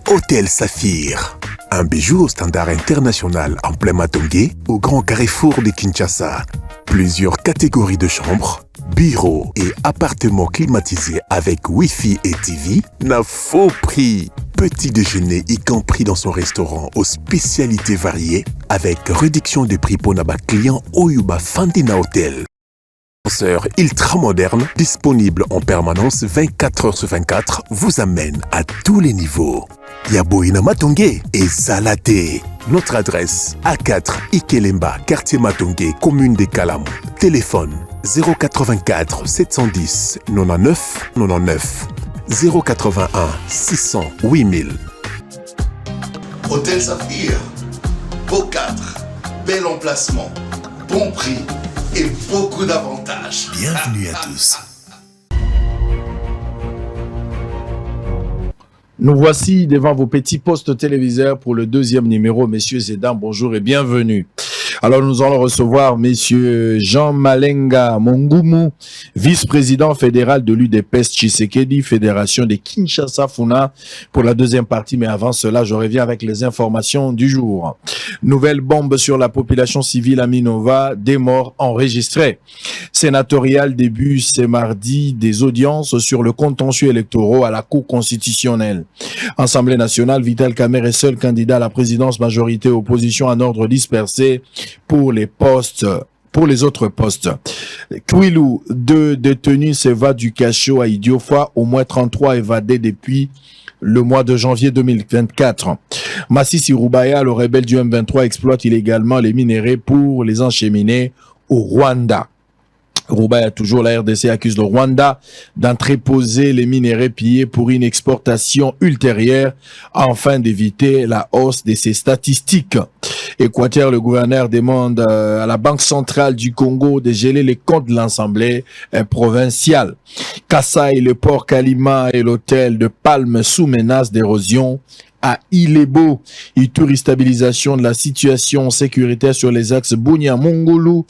Hôtel Saphir. Un bijou au standard international en plein Matongé, au grand carrefour de Kinshasa. Plusieurs catégories de chambres, bureaux et appartements climatisés avec Wi-Fi et TV n'a faux prix. Petit déjeuner y compris dans son restaurant aux spécialités variées avec réduction des prix pour Naba client Oyuba Fandina Hotel. Ascenseur ultra moderne, disponible en permanence 24 h sur 24, vous amène à tous les niveaux. Yaboina Matongé et Salaté. Notre adresse A4 Ikelemba, quartier Matongé, commune des Kalamou. Téléphone 084 710 99 99 081 600 8000. Hôtel Saphir, beau cadre, bel emplacement, bon prix et beaucoup d'avantages. Bienvenue à tous. Nous voici devant vos petits postes téléviseurs pour le deuxième numéro. Messieurs et dames, bonjour et bienvenue. Alors nous allons recevoir Monsieur Jean Malenga Mongumu, vice-président fédéral de l'UDPS Tshisekedi, fédération de Kinshasa Funa, pour la deuxième partie. Mais avant cela, je reviens avec les informations du jour. Nouvelle bombe sur la population civile à Minova, des morts enregistrés. Sénatorial début ce mardi des audiences sur le contentieux électoral à la Cour constitutionnelle. Assemblée nationale, Vital Kamerhe est seul candidat à la présidence, majorité opposition en ordre dispersé pour les postes. Pour les autres postes, Kwilu, 2 détenus s'évadent du cachot à Idiofa, au moins 33 évadés depuis le mois de janvier 2024. Massissi Roubaya, le rebelle du M23, exploite illégalement les minerais pour les encheminer au Rwanda. Roubaya, toujours la RDC, accuse le Rwanda d'entreposer les minerais pillés pour une exportation ultérieure afin d'éviter la hausse de ses statistiques. Équateur, le gouverneur demande à la Banque centrale du Congo de geler les comptes de l'Assemblée provinciale. Kassai, le port Kalima et l'hôtel de Palme sous menace d'érosion. À Ilebo, Ituri, stabilisation de la situation sécuritaire sur les axes Bunia-Mongwalu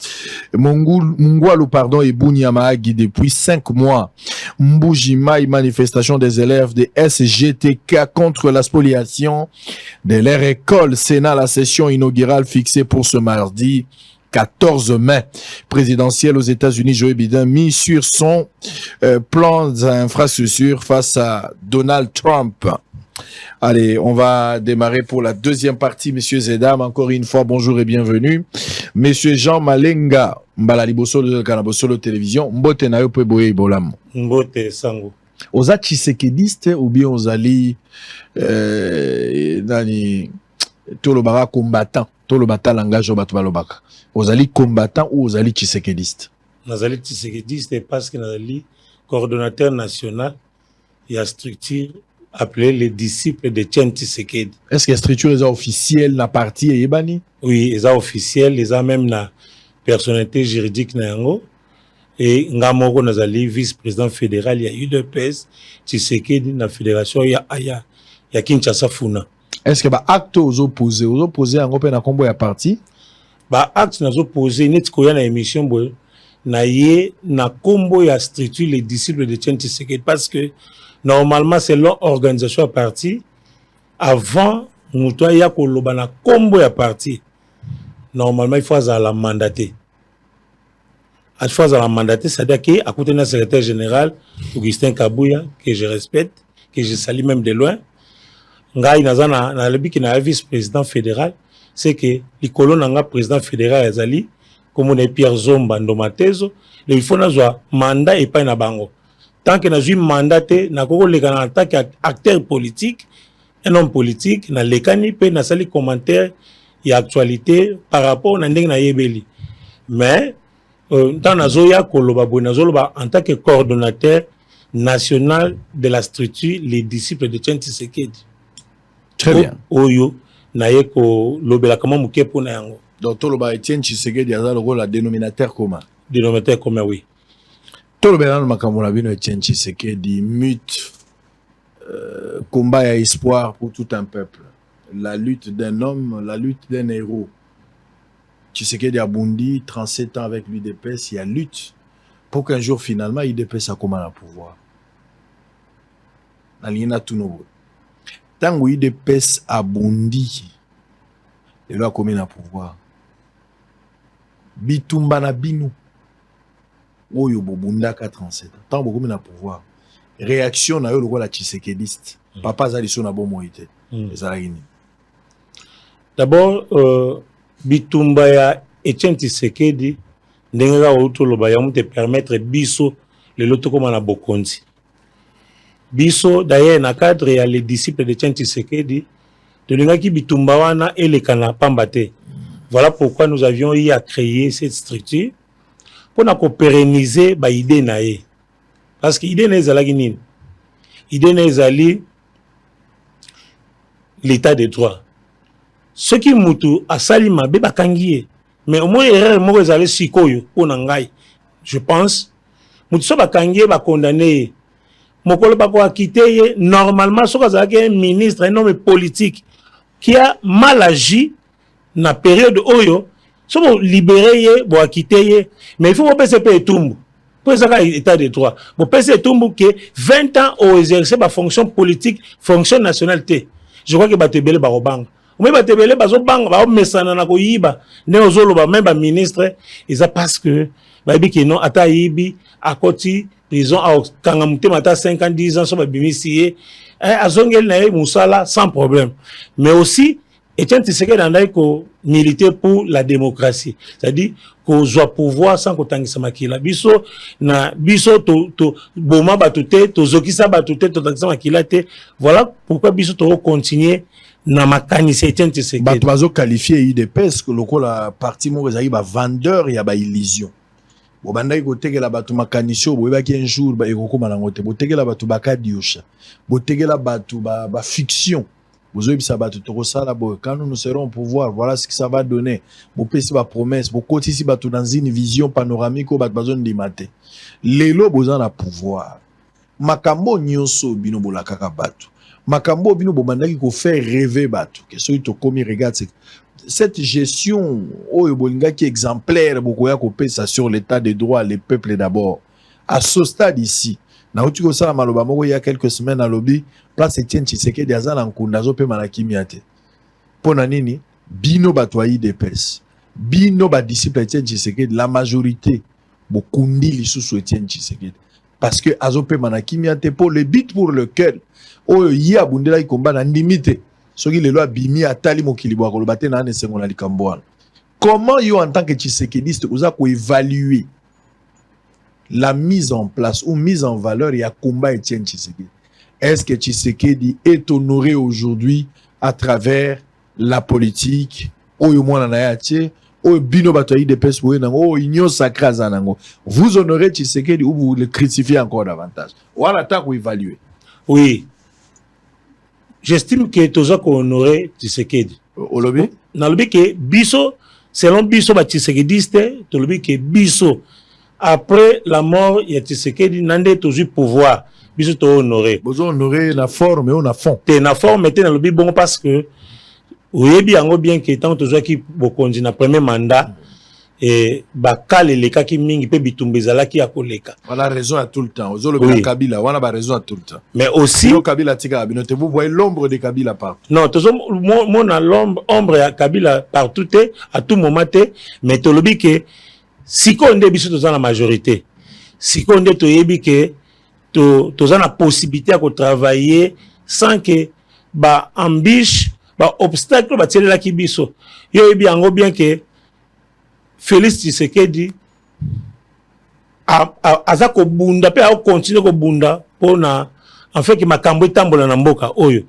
et Bunia-Mahagi depuis 5 mois. Mbujimai, manifestation des élèves de SGTK contre la spoliation de leur école. Sénat, la session inaugurale fixée pour ce mardi 14 mai. Présidentielle aux États-Unis, Joe Biden mis sur son plan d'infrastructure face à Donald Trump. Allez, on va démarrer pour la deuxième partie, messieurs et dames. Encore une fois, bonjour et bienvenue. Monsieur Jean Malenga, Mbalali Bosolo Kanabosolo Télévision, Mbote na yo pe boye bolam. Mbote sango. Oza Tshisekediste ou bien ozali nani tolobaka combattant, tolobata langage bato balobaka. Ozali combattant ou ozali Tshisekediste? Nazali Tshisekediste parce que nazali coordonnateur national et la structure appelé les disciples de Tien Tshisekedi. Est-ce que la structure est officielle na parti et Yebani? Oui, ils sont officiels, ils ont même la personnalité juridique na yango. Et ngamoko nazali vice-président fédéral, il y a UDPS Tshisekedi na fédération ya Kinshasa Funa. Est-ce que ba acte aux opposés yango pe na kombo ya parti? Ba acte na opposés net ko ya na émission boy na ye na kombo ya structure les disciples de Tien Tshisekedi parce que normalement, c'est l'organisation à parti. Avant, nous avons un combo à parti. Normalement, il faut la mandater. Il faut la mandater, c'est-à-dire qu'à côté de secrétaire général, Augustin Kabouya, que je respecte, que je salue même de loin, qui est vice-président fédéral, c'est que les colons ont président fédéral, comme on est Pierre Zomba, Ndomatezo, il faut un mandat et pas un bango. Tant que nous avons mandaté, nous avons en tant qu'acteur politique, un homme politique, nous avons sali commentaires et actualité par rapport à Yebeli. Mais, dans en tant que coordonnateur national de la structure, les disciples de Tien Tshisekedi. Très bien. Oyo, naeko lobela kama mukepo na yango. Donc, Toloba Tien Tshisekedi a le rôle à dénominateur commun. Dénominateur commun, oui. Tout le monde makamona bino Tien Tshisekedi mute combat et espoir pour tout un peuple. La lutte d'un homme, la lutte d'un héros. Tshisekedi a bondi 37 ans avec l'UDPS, il y a lutte pour qu'un jour finalement l'UDPS a comment à pouvoir. Alina Tunobo. Tango UDPS abondi. Et là, combien na pouvoir? Bitumba na binu. Oyo bobunda 437. Tant beaucoup na pouvoir. Réaction na yo le la Tshisekediste. Papa zali so na bon moïté. D'abord, bitumba ya Etienne Tshisekedi ndengera otoloba ya te permettre biso le loto comme na bokonzi. Biso d'ailleurs na cadre ya les disciples de Etienne Tshisekedi de l'ingaki bitumba wana et les kana pambate. Voilà pourquoi nous avions eu à créer cette structure pour na pérenniser ba idée nae. Parce que idée na ezalaki nini? Idée na ezali l'état de droit. Ce qui mutu asali mabe bakangiye. Mais au moins erreur moko ezali sikoyo pona ngai. Je pense mutu so bakangiye ba condamné. Mokolo bako akiteye normalement so kazalaki un ministre un homme politique qui a mal agi na période oyo so bo libérer ye bo akiteye mais il faut passer pe etumbu pour ça état de droit bo passer etumbu que 20 ans au exercer ba fonction politique fonction nationalité je crois que batebele ba robanga mais batebele bazo banga ba mesana na ko yiba ne ozolo ba même ba ministre ils parce que ba bi que non ata yibi akoti prison a kangamute mata 5 ans 10 ans so ba bimisié azongel na musala sans problème mais aussi Etienne Tshisekedi andai ko militer pour la démocratie, c'est-à-dire qu'on doit pouvoir sans kotangisa makila biso na biso to boma batute to zokisa batute to tangisa makila te. Voilà pourquoi biso to continuer na makanisi Etienne Tshisekedi bato bazo qualifier UDPS que lokola parti mo ezali ba vendeur ya ba illusion. Bo bandai ko tegela bato makanisi bo ebaki un jour ba ekokoma na ngote bo tegela bato bakadiosha bo tegela bato ba fiction. Quand nous serons au pouvoir, voilà ce que ça va donner. Vous payez ma promesse, vous continuez dans une vision panoramique, vous avez besoin de mater. Les lots, vous avez pouvoir. Makambo nyonso bino bolakaka batu. Makambo bino bomandaki ko faire rêver batu. Que ceux qui commis regarde cette gestion oh bolinga qui exemplaire beaucoup ya ko pesa sur l'état des droits les peuples d'abord. À ce stade ici, na utiko sala maloba moko il y a quelques semaines à lobby place Etienne Tshisekedi azala nkunda zo pe manakimia te. Pona nini bino batwayi de pes. Bino ba disciple Etienne Tshisekedi la majorité bokundi lisusu Etienne Tshisekedi parce que azo pe manakimia te pour le but pour lequel o yi abundela ikomba na ndimite soki lelo abimi atali mokili bwa koloba te na nesengo na likambo. Comment yo en tant que Tshisekediste oza ko évaluer la mise en place ou mise en valeur ya combat Etienne Tshisekedi? Est-ce que Tshisekedi est honoré aujourd'hui à travers la politique? Oyo mwana na yache, oyo bino batoyi de pes boye nango, oyo union sacrée zanango. Vous honorez Tshisekedi ou vous le critiquez encore davantage? Voilà ta ko évaluer. Oui. J'estime que toza ko honorer Tshisekedi. Olobi? Na lobi que biso selon biso ba Tshisekediste, to lobi que biso après la mort ya Tshisekedi nande toujours pouvoir. Biso to honoré. Bozo honoré la forme et on a fond. Te na forme te na lobi bon parce que oyebi yango bien que tant tozo ki bokonzi na premier mandat et bakale leka ki mingi pe bitumbezala ki akoleka. Voilà raison à tout le temps. Ozo le Kabila, on a ba raison à tout le temps. Mais aussi le Kabila tika binote vous voyez l'ombre de Kabila partout. Non, tozo mon a l'ombre ya Kabila partout te à tout moment te mais to lobi que si ko nde biso toza la majorité. Si ko nde to yebi que tu as la possibilité de travailler sans que ba ambiche ba obstacle ba tirer la kibiso yo bien que Félix Tshisekedi aza ko bunda pe a continuer ko bunda pona en fait que makambo tambola na mboka oyo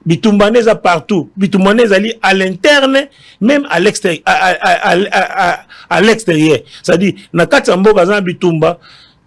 bitumbaneza partout bitumbaneza ali à l'interne même à l'extérieur à l'extérieur c'est-à-dire na kati mboka za bitumba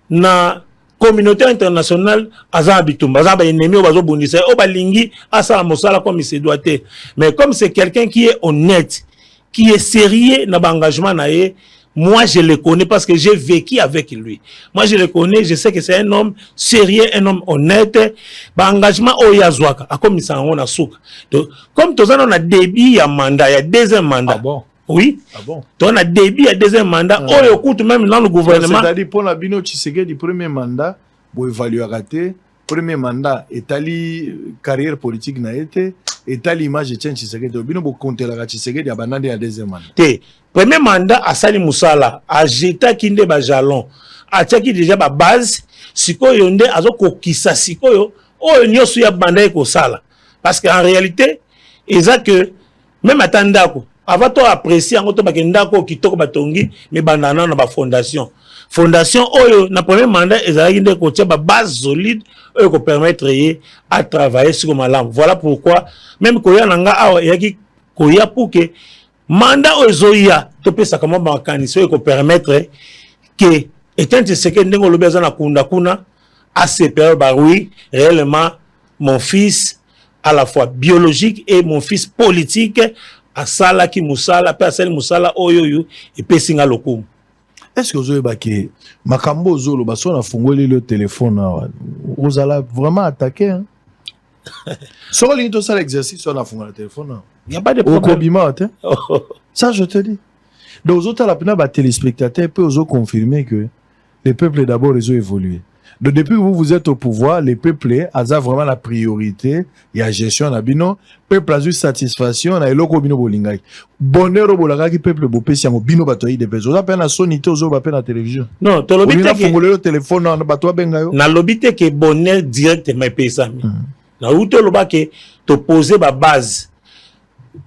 na communauté internationale aza bitumba aza ba ennemi o bazo bundisa o balingi asa mosala comme il se doit être. Mais comme c'est quelqu'un qui est honnête, qui est sérieux dans l'engagement naé, moi je le connais parce que j'ai vécu avec lui. Moi je le connais, je sais que c'est un homme sérieux, un homme honnête. Ba engagement o yazwaka comme ça on a souka. Donc comme tous on a débit à mandat, il y a deuxième mandat. Ah bon? Oui. Ah bon? Donc on a débit à deuxième mandat. Oh, écoute même dans le gouvernement. C'est-à-dire pour la bino Tshisekedi du premier mandat, pour évaluer raté, premier mandat etali carrière politique na été etali image de Tshisekedi bino bo compter la Tshisekedi ya banande ya deuxième mandat te premier mandat asali musala ajeta kinde ba jalon atiaki déjà ba base sikoyo nde azokokisa sikoyo oyo nyonso ya banda ekosala parce que en réalité eza que même atandako avant to apprécier yango to bakendako kitoko batongi mais bandana na ba fondation oyo na premier mandat ezalaki nde kotia ba base solide oyo ko permettre à travailler sur malam. Voilà pourquoi même koya nanga awa yaki koya pour que mandat ozoya to pesa kama ba kanisi oyo ko permettre que étant Tshisekedi ndengo lobeza na kunda kuna à ces périodes bah oui réellement mon fils à la fois biologique et mon fils politique à sala ki musala pe asali musala oyo et pe singa lokumu. Est-ce que vous avez baqué makambo zolo baso na fungoli le téléphone vous allez vraiment attaquer hein sur ligne tout ça l'exercice on a fungoli le téléphone il y a pas de problème ça je te dis donc aux autres la pena ba téléspectateurs peut aux confirmer que les peuples d'abord ils ont évolué. Donc depuis que vous êtes au pouvoir, les peuples ont vraiment la priorité, il y a gestion na bino, peuple a eu satisfaction na eloko bino bolingai. Bonheur au bolaga qui peuple bo pesi yango bino batoyi de bezo. Ça peine na sonité ozo ba peine na télévision. Non, to lobite ke fongolé le téléphone na bato benga yo. Na lobite ke bonheur directement pesa mi. Na uto loba ke to poser ba base.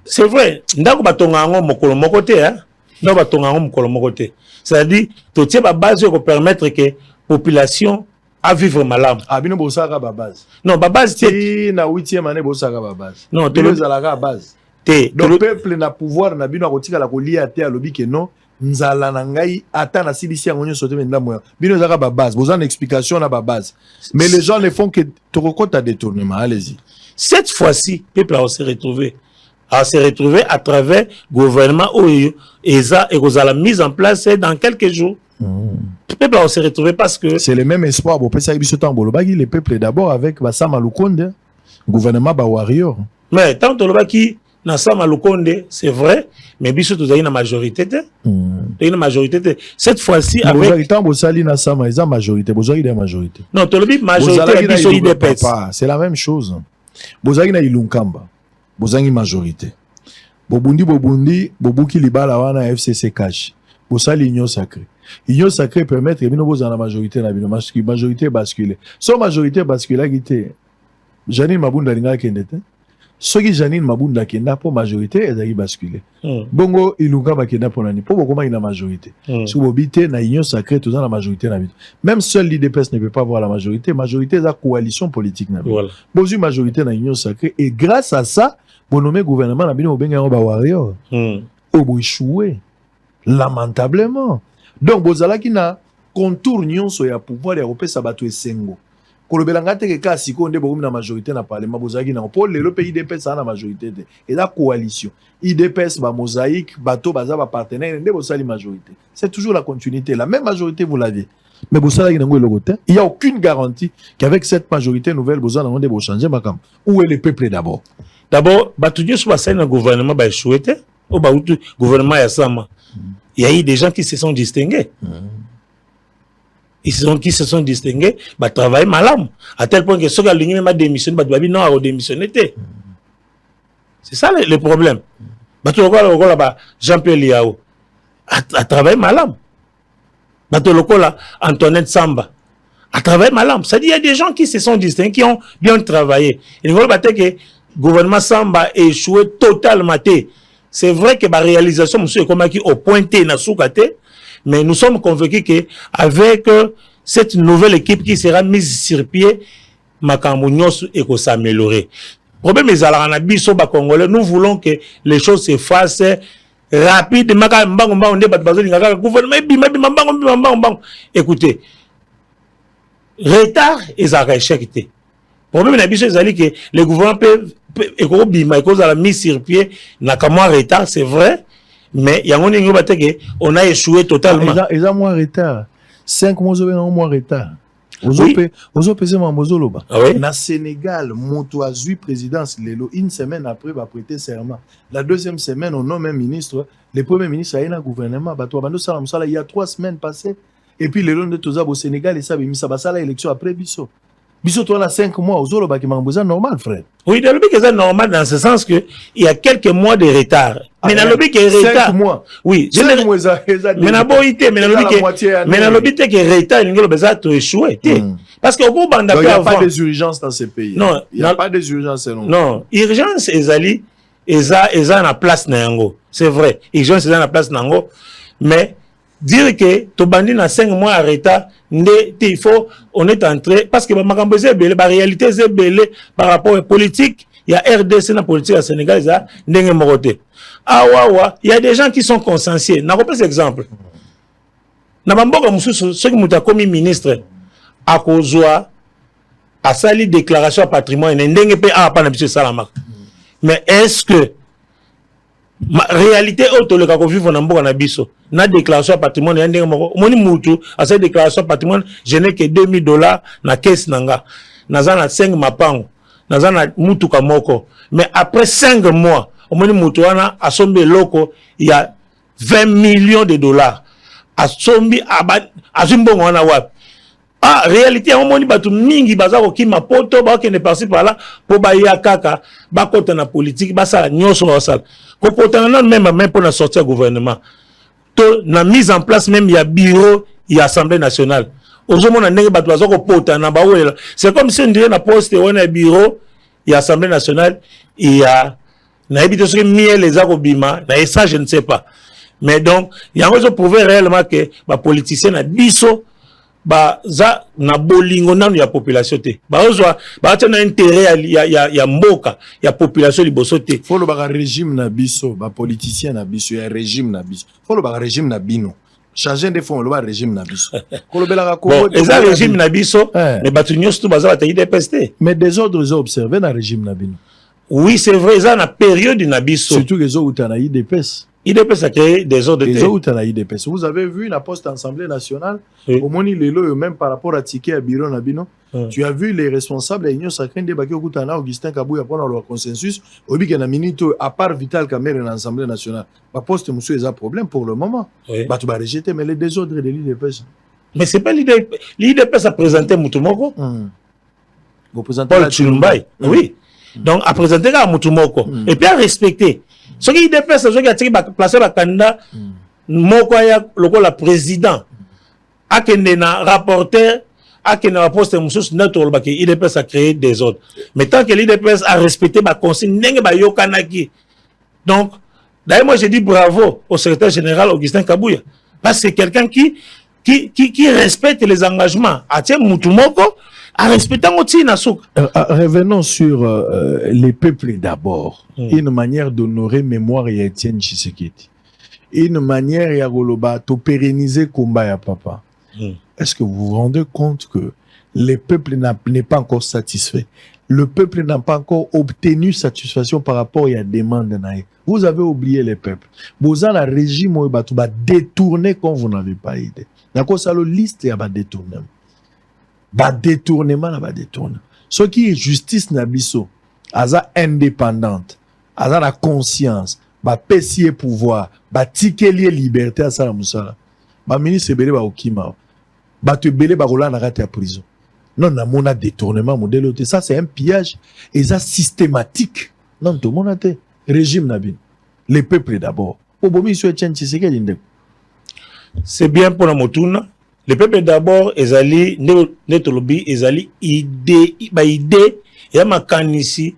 C'est vrai, ndako batonga ngo mokolo moko te hein. Ndako batonga ngo mokolo moko te. C'est-à-dire to tie ba base ko permettre que population à vivre malam. Ah, bino bosaka ba base. Non, ba base c'est na 8e année bosaka ba base. Non, bino zalaka base. Te. Donc le peuple na pouvoir na bino akotika la kolia te alobi ke non nzala na ngai ata na silisi yango nyo sote menda moya. Bino zaka ba base, bozana explication na ba base. Mais les gens ne font que tokokota détournement, allez-y. Cette fois-ci, peuple a se retrouvé à travers gouvernement oyo eza et la mise en place dans quelques jours. Le peuple va se retrouver parce que c'est le même espoir pour penser que les peuples d'abord avec Bassama Lukonde gouvernement ba warrior mais tant que le na Sama Lukonde c'est vrai mais biso tu as une majorité une majorité cette fois-ci avec tant Bossali na Sama ils ont majorité Bozali des majorité non tu le majorité biso IDPS c'est la même chose Bozali na Ilunkamba Bozali majorité Bobundi Bobuki libala wana FCC cash Bosali union sacrée. Union sacrée permet que nous avons la majorité na bino majorité basculer. So majorité basculer qui Janine Mabunda linga kendete. So qui Janine Mabunda kenda pour majorité ezali basculer. Bongo ilunga ba kenda pour nani pour beaucoup ina majorité. Si bobité na union sacrée tout dans la majorité na bino. Même seul l'IDPS ne peut pas avoir la majorité est la coalition politique na bino. Bozu majorité na union sacrée et grâce à ça bon nommé gouvernement na bino benga ba warrior. Obo échoué lamentablement. Donc bozala ki na contour nyonso ya pouvoir ya kopesa bato esengo. Kolobelanga te ke ka siko nde bokomi na majorité na parlement bozala ki na pour le pays IDPS na majorité te. Et la coalition IDPS ba mosaïque bato baza ba partenaire nde bozali majorité. C'est toujours la continuité. La même majorité vous l'avez. Mais bozala ki na ngo eloko te. Il y a aucune garantie qu'avec cette majorité nouvelle bozala nde bo changer makam. Où est le peuple d'abord? D'abord bato nyonso ba sai na gouvernement ba échoué te. O ba utu gouvernement ya Sama. Il y a eu des gens qui se sont distingués. Qui se sont distingués, bah travailler malam. À tel point que ceux qui ont même démissionné, bah non, à démissionner. C'est ça le problème. Bah tu vois là, Jean-Pierre Liao, à travailler malam. Bah tu vois là, Antoinette Samba, à travailler malam. C'est-à-dire il y a des gens qui se sont distingués, qui ont bien travaillé. Et nous voyons que le gouvernement Samba a échoué totalement. C'est vrai que la réalisation, monsieur, comme qui au pointé na soukate, mais nous sommes convaincus que avec cette nouvelle équipe qui sera mise sur pied, makambo nyonso eko s'améliorer. Problème est à la biso ba congolais, nous voulons que les choses se fassent rapidement. Écoutez, retard et à échec. Problème est que les gouvernements peuvent la mise sur pied n'a qu'à moins retard, c'est vrai, mais il y a on a échoué totalement. Ils ont moins retard. 5 mois ont moins retard. Na Sénégal, Montois présidence une semaine après va prêter serment. La deuxième semaine, on nomme un ministre. Le premier ministre a eu un gouvernement. Il y a 3 semaines passées. Et puis le long de tout ça au Sénégal, et ça a mis ça l'élection après Bisso. Biso toi, on a 5 mois, aux autres, qui m'ont normal, frère. Oui, dans le lobby, c'est normal dans ce sens que il y a quelques mois de retard. Mais dans le lobby, qui est retard. 5 mois. Oui, je l'ai dit. Mais dans le lobby, qui est retard, il y a échoué. Parce qu'au bout, il n'y a pas des urgences dans ces pays. Non, il n'y a pas des urgences. Non, urgence, ils ont la place Nango. C'est vrai. Urgence, ils ont la place Nango. Mais dire que tu bandis dans 5 mois à retard, il faut, on est entré, parce que la réalité est belée par rapport aux politiques. Il y a RDC dans la politique au Sénégal, il y a des morotés. Il y a des gens qui sont consciencieux. Je vais vous exemple. Ceux qui ont commis ministre, à cause à sali déclaration à patrimoine, mais est-ce que la réalité autre le cas vivre na biso na déclaration patrimoine ya ndenge moko moni mutu à cette déclaration patrimoine je n'ai que $2000 na caisse nanga naza na 5 mapango naza na mutu ka moko mais après 5 mois moni mutu wana asombi loko il y a $20 millions asombi azumbongo wana wapi réalité on moni batu mingi baza ko kima poto ba kende par-ci par-là po ba ya kaka ba kota na politique ba sala nyoso ba sala ko kota na même pour na sortir gouvernement to na mise en place même il y a bureau il y a assemblée nationale aujourd'hui on ndenge batu baza ko pota na ba wela c'est comme si on dirait na poste on a bureau il y a assemblée nationale il y a na ebito ce que miel les a ko bima na ça je ne sais mais donc il y a on prouver réellement que ba politicien na biso za na bolingo nanu ya population te bazwa ba tena intérêt ya mboka ya population liboso te faut le régime na biso ba politicien na biso ya régime na biso faut le régime na bino changer des fonds le régime na biso kolobela ko eza régime na biso mais batu nyos to bazala ta IDPS mais des ordres observés na régime na bino oui c'est vrai eza na période na biso surtout les autres na IDPS IDPS a créé des ordres de IDPS. Vous avez vu la poste Assemblée nationale, au Moni Lelo, même par rapport à Ticket à Biro Nabino, tu as vu les responsables de l'Union sacrée de Bakio Koutana, Augustin Kabouya, pour leur consensus, au Bik na minute, à part Vital Kamer dans l'Assemblée nationale. La poste, monsieur, il a un problème pour le moment. Bah, tu vas rejeter, mais les désordres de l'IDPS. Mais c'est pas l'IDPS. L'IDPS a présenté Moutoumoko. Vous présentez Paul Chulumbai. Oui. Donc, a présenté à Moutoumoko. Et puis, a respecté. Ce qui est fait, c'est que placer le candidat, Mokoya, le président, a rapporteur, a poste l'IDPS a créé des ordres. Mais tant que l'IDPS a respecté ma consigne, donc, d'ailleurs, moi, je dis bravo au secrétaire général Augustin Kabouya. Parce que c'est quelqu'un qui respecte les engagements. Atie Moutoumoko, à respecter revenons sur les peuples d'abord. Une manière d'honorer mémoire et Étienne Tshisekedi. Une manière de pérenniser combat à papa. Est-ce que vous vous rendez compte que le peuple n'est pas encore satisfait? Le peuple n'a pas encore obtenu satisfaction par rapport à la demande. Vous avez oublié les peuples. Vous avez un régime où vous va détourner comme vous n'avez pas idée. D'accord, ça le liste il y a détourner. Détournement là détourner. Ce qui est justice nabiso, aza indépendante, aza la conscience, pessier pouvoir, ticket lié liberté à ça la musala. Ministre belé okima, te belé rola na rate à prison. Non na mona détournement modèle ça c'est un pillage et ça systématique. Non tout monde a régime nabin. Les peuples d'abord. C'est bien pour la motuna. Le peuple d'abord, ezali netolobi ezali idée ya makanisi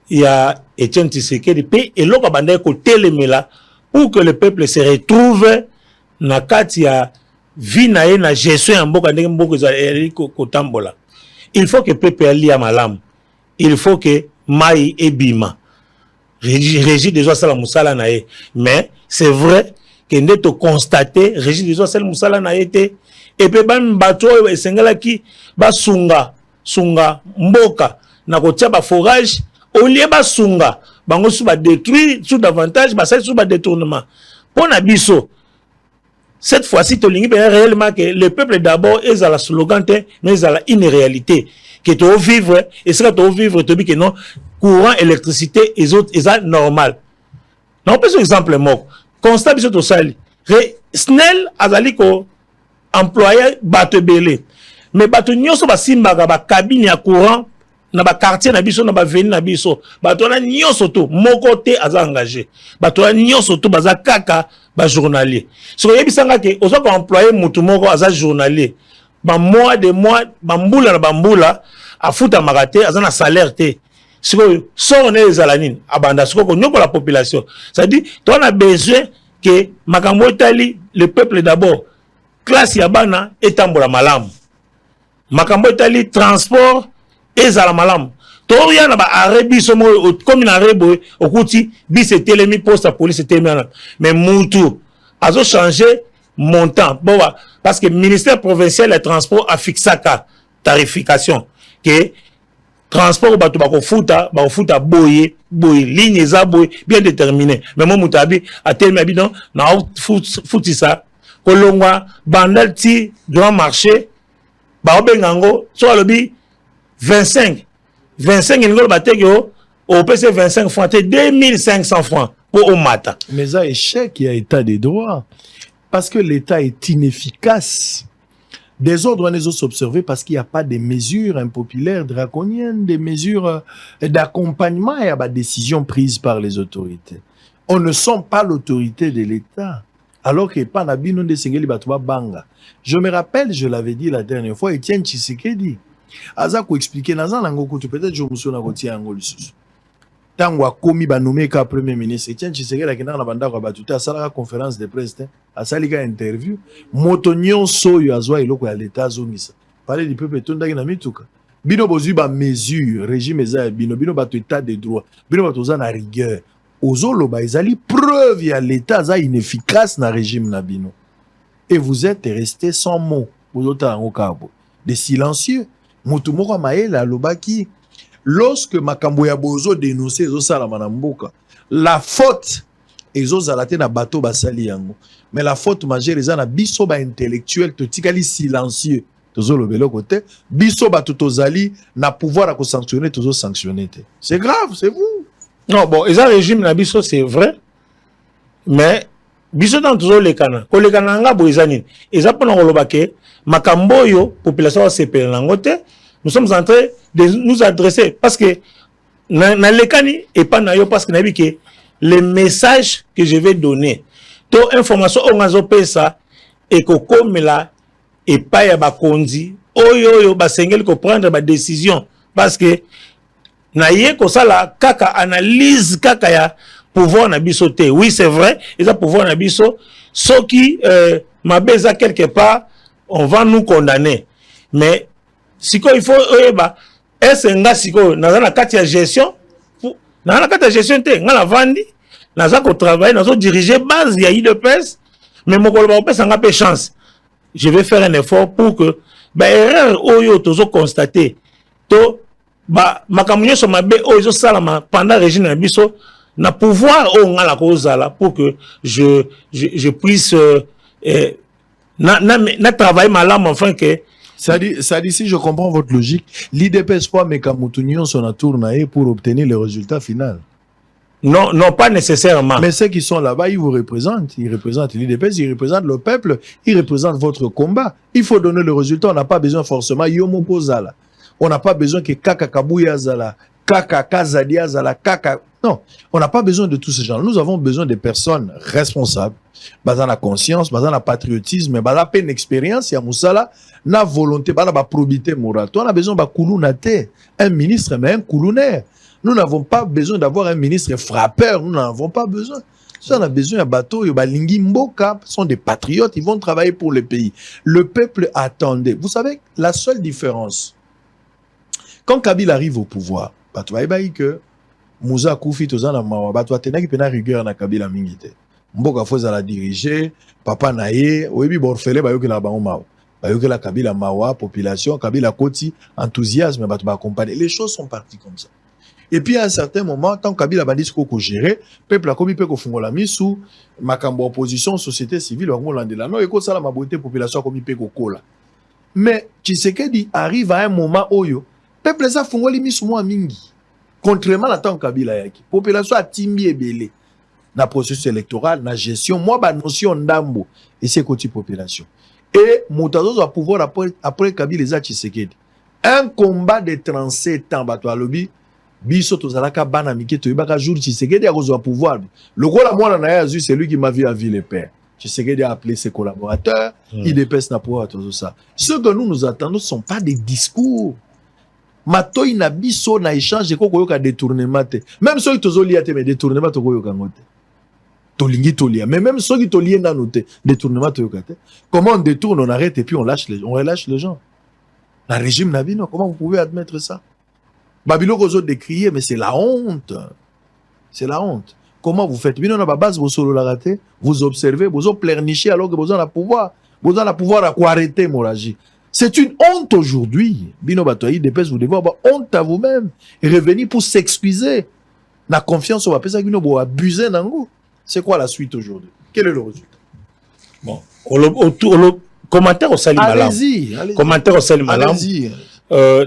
ya Etienne Tshisekedi pe eloko banda ko telemela pour que le peuple se retrouve na kati ya vie na ye na gestion ya mboka ndenge mboka ezali ko tambola. Il faut que peuple ali ya malamu. Il faut que mai ebima. Régis des oies sala musala na ye. Mais c'est vrai que nous avons constaté, Régis des oies, Moussala n'a été, et puis, bateau, et Sengalaki, sunga, mboka, na kotia ba forage, au lieu sunga, bango sous détruire, sous davantage, ça sous détournement. Pour Nabiso, cette fois-ci, tu as réellement que le peuple d'abord est à la slogan, mais à la réalité. Que tu vas vivre, et ce que tu vas vivre, tu dis que non, courant, électricité, et autres, c'est normal. Non, pas un exemple, moi. Constat biso to sali. Snell azali ko employé batebele. mais bato nyonso basimbaka ba cabine ya courant na ba quartier na biso na ba veni na biso bato na nyonso to moko te aza engagé bato na nyonso to baza kaka ba journalier so yebisanga ke ozo ko employer mutu moko aza journalier ba mois de mois bambula na bambula afuta makate aza na salaire te siko so on est zalanine abanda siko ko nyoko la population ça dit toi on a besoin que makambo etali le peuple d'abord classe ya bana etambola malamu makambo etali transport ezala malamu to ya na ba arrêt biso mo comme na rebo okuti bise telemi poste police telemi mais mutu azo changer montant bon parce que ministère provincial des transports a fixé ka tarification que transport bato bakofuta boye ligne eza boye bien déterminé mais mo mutabi a telemi abi non na futisa kolongwa bandal ti grand marché ba obengango so alobi 25 ngolo bateke au PC 25 francs, 2500 francs pour au matin. Mais ça échec, il y a état des droits. Parce que l'État est inefficace. Des ordres doivent s'observer parce qu'il n'y a pas de mesures impopulaires, draconiennes, des mesures d'accompagnement et à la décision prise par les autorités. On ne sent pas l'autorité de l'État. Alors que pas Nabino de Sengeli Batouba Banga. Je me rappelle, je l'avais dit la dernière fois, Etienne Tshisekedi. Aza ko expliquer naza nango kutu peut-être je me souviens ngoti yango lisusu tango akomi ba nommé ka premier ministre Etienne Tshisekedi akina na banda ko batuta sala conférence de presse asali ka interview moto nyonso yo azwa iloko ya l'état zongisa parler du peuple tondaki na mituka bino bozui ba mesure régime eza bino bato état de droit bino bato za na rigueur ozolo ba ezali preuve ya l'état za inefficace na régime na bino et vous êtes resté sans mots ozota yango kabo des silencieux. Mutumoko maela lobaki lorsque makambo ya bozo dénoncer ezo sala manamboka la faute ezo zalate na bateau basali yango mais la faute majeure eza na biso ba intellectuel to tikali silencieux tozo lobelo côté biso ba tozali na pouvoir à sanctionner tozo sanctionner te c'est grave c'est vous non bon eza régime na biso c'est vrai mais biso dans tozo lekana ko lekana nga bo eza nini eza pona koloba ke makambo yo population va sepela nango te nous sommes en train de nous adresser parce que na lekani et pas na yo parce que na bi que les messages que je vais donner to information on ngazo pesa et ko komela et pas ya ba konzi oyo ba sengeli ko prendre ba décision parce que na ye ko sala kaka analyse kaka ya pouvoir na biso te oui c'est vrai ils a pouvoir na biso soki mabeza quelque part on va nous condamner mais siko il faut est-ce nga siko na kati ya gestion na kati ya gestion te nga la vandi naza ko travailler nazo diriger base ya IDPS mais mokolo ba pesa nga pe chance je vais faire un effort pour que ba erreur oyo tozo constater to ba makamunyo so mabe oyo salama pendant régime na biso na pouvoir o nga la kozala pour que je puisse na travailler malamu enfin que ça dit si je comprends votre logique l'IDPS pas mais Kamutunyon son tourné pour obtenir le résultat final. Non pas nécessairement. Mais ceux qui sont là-bas, ils vous représentent. Ils représentent l'IDPS, ils représentent le peuple, ils représentent votre combat. Il faut donner le résultat. On n'a pas besoin forcément Yomo Pozala. On n'a pas besoin que Kaka Kabouya Zala, Kaka Kazadia Zala, Kaka. Non, on n'a pas besoin de tous ces gens. Nous avons besoin de personnes responsables, basées sur la conscience, basées sur le patriotisme, basées sur une expérience, il y a Moussala, na volonté, basée sur la probité morale. On a besoin de Koulounate, un ministre, mais un Koulounaire. Nous n'avons pas besoin d'avoir un ministre frappeur. Nous n'en avons pas besoin. Si on a besoin d'un bateau, Balingi Mboka sont des patriotes. Ils vont travailler pour le pays. Le peuple attendait. Vous savez, la seule différence, quand Kabila arrive au pouvoir, tu vas que Moussa Koufi, tu vas tenir rigueur na Kabila Mingite. Mboka faut la diriger. Papa Naye, Oebi Borfele, que la Baomao. Que la Kabila Mawa, population, Kabila Koti, enthousiasme, tu vas accompagner. Les choses sont parties comme ça. Et puis à un certain moment, tant que Kabila Bandis ko géré, peuple a commis peu ko fungola misu, makambo opposition, société civile, on landela. Non, écoute ça la maboité population a commis peu ko kola. Mais Tshisekedi arrive à un moment oyo, peuple ça fungoli misu mo mingi. Contrairement à tant Kabila yaki, population a timbi ebele na processus électoral, na gestion, moi ba notion ndambo et c'est côté population. et Moutazo va pouvoir après Kabila les Tshisekedi. Un combat de 37 ans, bato alobi, biso tozalaka bana mike to ibaka jour Tshisekedi a besoin pouvoir. Le gros la moi na ya c'est lui qui m'a vu à ville les pères. Tshisekedi a appelé ses collaborateurs, il dépêche na pouvoir tout ça. Ce que nous attendons ne sont pas des discours. Matoy na biso na échange de koko yoka détournement te. Même ceux qui tozoli ate mais détournement to yoka ngote. Tolingi tolia, mais même ceux qui tolien na noté détournement to yoka te. Comment on détourne, on arrête et puis on relâche les gens. La régime Nabino, comment vous pouvez admettre ça? Babilo Kozo décrié, mais c'est la honte. C'est la honte. Comment vous faites? Bino na base vous solo la raté, vous observez, vous pleurnichez alors que vous avez le pouvoir. Vous avez le pouvoir à quoi arrêter Moraji. C'est une honte aujourd'hui. Bino Batoyi, dépêche vous devez avoir honte à vous-même et revenir pour s'excuser. La confiance, on va penser que vous abusez d'ango. C'est quoi la suite aujourd'hui? Quel est le résultat? Bon, commentaire au salut malam. Allez-y. Commentaire au salut malam. Allez-y.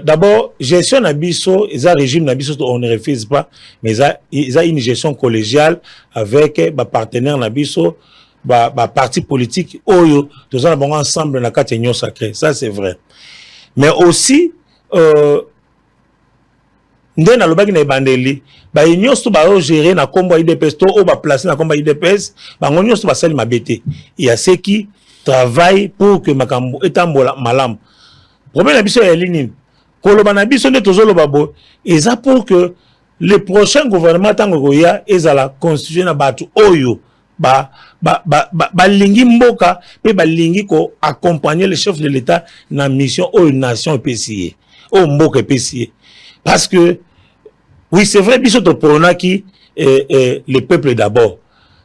D'abord, gestion Nabiso, ils ont régime Nabiso, on ne refuse pas, mais ils ont une gestion collégiale avec bah, partenaire Nabiso, bah, parti politique, oyo, tous ensemble dans la union sacrée. Ça, c'est vrai. Mais aussi, ndé na lobaki na bandeli, ba union sto ba gérer na kombo IDPS to o ba placer na kombo IDPS, ba union sto ba sali mabete. Il y a ceux qui travaillent pour que makambo etambola malam. Problème na biso ya ligne. Koloba na biso ne tozolo babo, eza pour que le prochain gouvernement tango koya ezala constitué na batu oyo ba lingi mboka pe ba lingi ko accompagner le chef de l'état na mission oyo nation PCA. O mboka PCA. Parce que oui, c'est vrai biso to pronaki le peuple d'abord.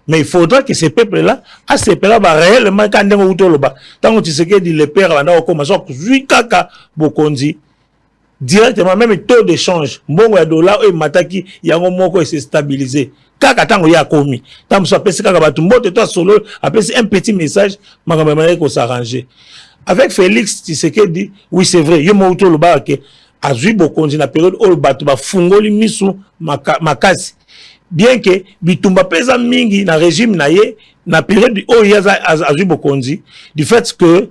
Mais il faudra que ces peuples-là, à ces peuples-là, réellement, quand on est au bas, tant que tu sais que les pères, on a commencé à kaka bokondi directement, même le taux d'échange, bon, ya dollar, et mataki, ya ngomoko, et c'est stabilisé. Kaka tango ya komi. Tant que ça pèse kaka batumbo, toi solo, après un petit message, ma caméra qu'on s'arranger. Avec Félix, tu sais que dit, oui, c'est vrai, yo mo le bas, que, à Zui bokondi, na période, où le bateau, ba fungoli misu, makasi. Bien que bitumba pesa mingi na régime na ye na période o yaza azu bokonzi du fait que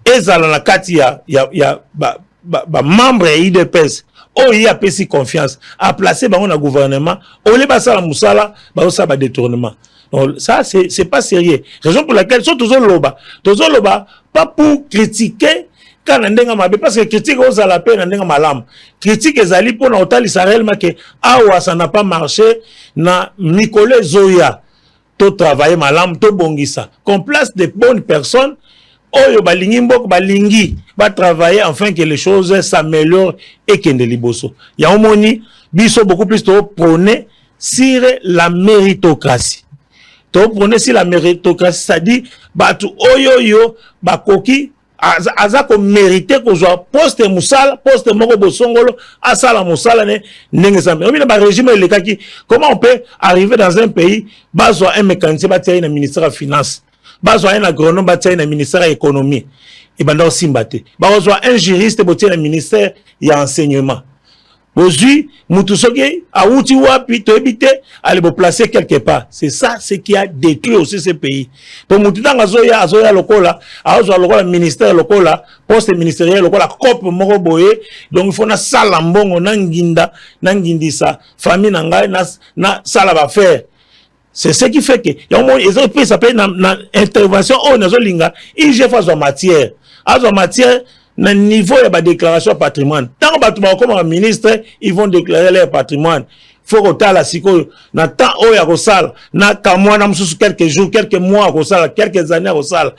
ezala na kati ya membre ya IDPS o ya pesi confiance a placer bango na gouvernement o le basala musala ba osa ba détournement. Donc ça c'est pas sérieux. Raison pour laquelle surtout tozo loba pas pour critiquer quand on a parce que critique aux à la peine on malam critique ezali pour n'otali ça réellement que awa ça n'a pas marché na Nicolas Zoya to travailler malam to bongisa qu'on place des bonnes personnes oyo balingi mbok balingi ba travailler afin que les choses s'améliorent et que de liboso ya omoni biso beaucoup plus to prôner sur la méritocratie to prôner sur la méritocratie ça dit batu oyo bakoki aza ko mériter ko joa poste musala poste moko bosongolo asala musala ne ndenge sambe on ba régime le kaki comment on peut arriver dans un pays bazo un mécanicien batia na ministère de finance bazo un agronome batia na ministère de économie et banda simbate bazo un juriste batia na ministère ya enseignement aujourd'hui mutusoke a outi wapi to ebité aller bo placer quelque part c'est ça ce qui a détruit aussi ce pays pour mutanga azoya lokola azo lokola ministère lokola poste ministériel lokola cop moko boye donc il faut na sala mbongo na ngindisa famille na ngai na sala ba faire. C'est ce qui fait que ils ont pris ça na intervention au nazolinga il j'ai fait matière na niveau de la déclaration de patrimoine. Tant que comme un ministre, ils vont déclarer leur patrimoine. Faut que tu la siko na temps où ya kosala na kamwa na msusu quelques jours, quelques mois kosala, quelques années kosala.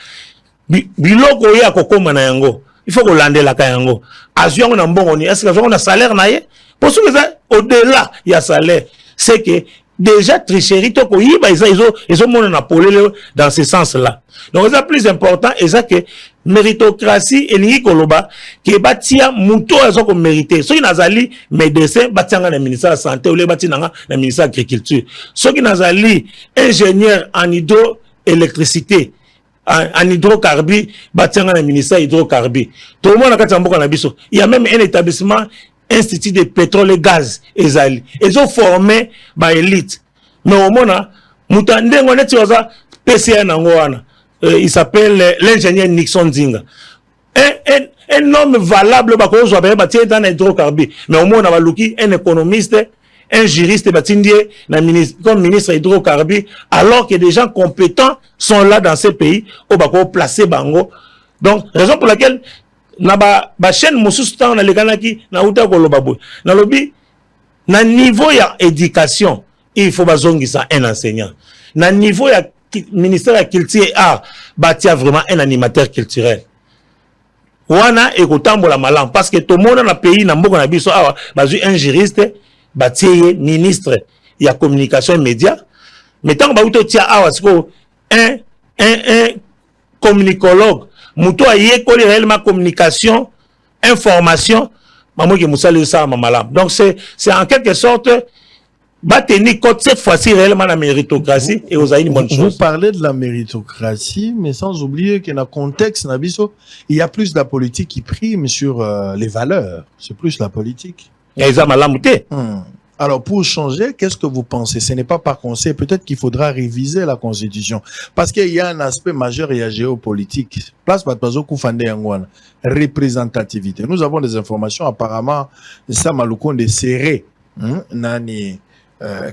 Biloko ya kokoma na yango. Il faut que lande la kayango. Azuango na mbongo ni est-ce que on a salaire na ye? Pour ce que ça au-delà il y a salaire. C'est que déjà tricherie to ko yiba ils ont mon apolé dans ce sens-là. Donc c'est plus important et ça que méritocratie et lingi koloba qui batia muto azo ko mériter. Ceux qui nazali médecin batianga na ministère de santé ou les batinanga na ministère de l'agriculture. Ceux qui nazali ingénieur en hydroélectricité en hydrocarbures batianga na ministère hydrocarbures. Tout le monde a katamboka na biso. Il y a même un établissement Institut de pétrole et gaz ezali. Ils ont formé ba élite. Mais au moment mutande ngone tioza PCA na ngwana. il s'appelle l'ingénieur Nixon Zinga. Un homme valable, dans l'hydrocarbure. Mais au moins, on a un économiste, un juriste, comme ministre hydrocarbure, alors que des gens compétents sont là dans ces pays, au bako placé bango. Donc, raison pour laquelle, na chaîne Moussousta, on a les Ganaki, na Outa Kolobabou. Na lobby, na niveau ya éducation, il faut bazongi ça un enseignant. Na niveau ya ministère de la culture et art, bâtir vraiment un animateur culturel. Wana et kotambola malam parce que tout le monde dans le pays na mboko na biso awa bazu un juriste batiye ministre il y a communication et médias mais tant ba uto tia awa siko un communicologue muto aye ko réellement communication information maman qui musali ça malam donc c'est en quelque sorte tenir compte cette fois-ci réellement la méritocratie et aux bonne chose. Vous parlez de la méritocratie, mais sans oublier que dans le contexte, il y a plus de la politique qui prime sur les valeurs. C'est plus la politique. Alors, pour changer, qu'est-ce que vous pensez? Ce n'est pas par conseil. Peut-être qu'il faudra réviser la Constitution. Parce qu'il y a un aspect majeur, il y a géopolitique. Place Batbazo Koufande Yangwana. Représentativité. Nous avons des informations, apparemment, ça m'a de serré. Nani.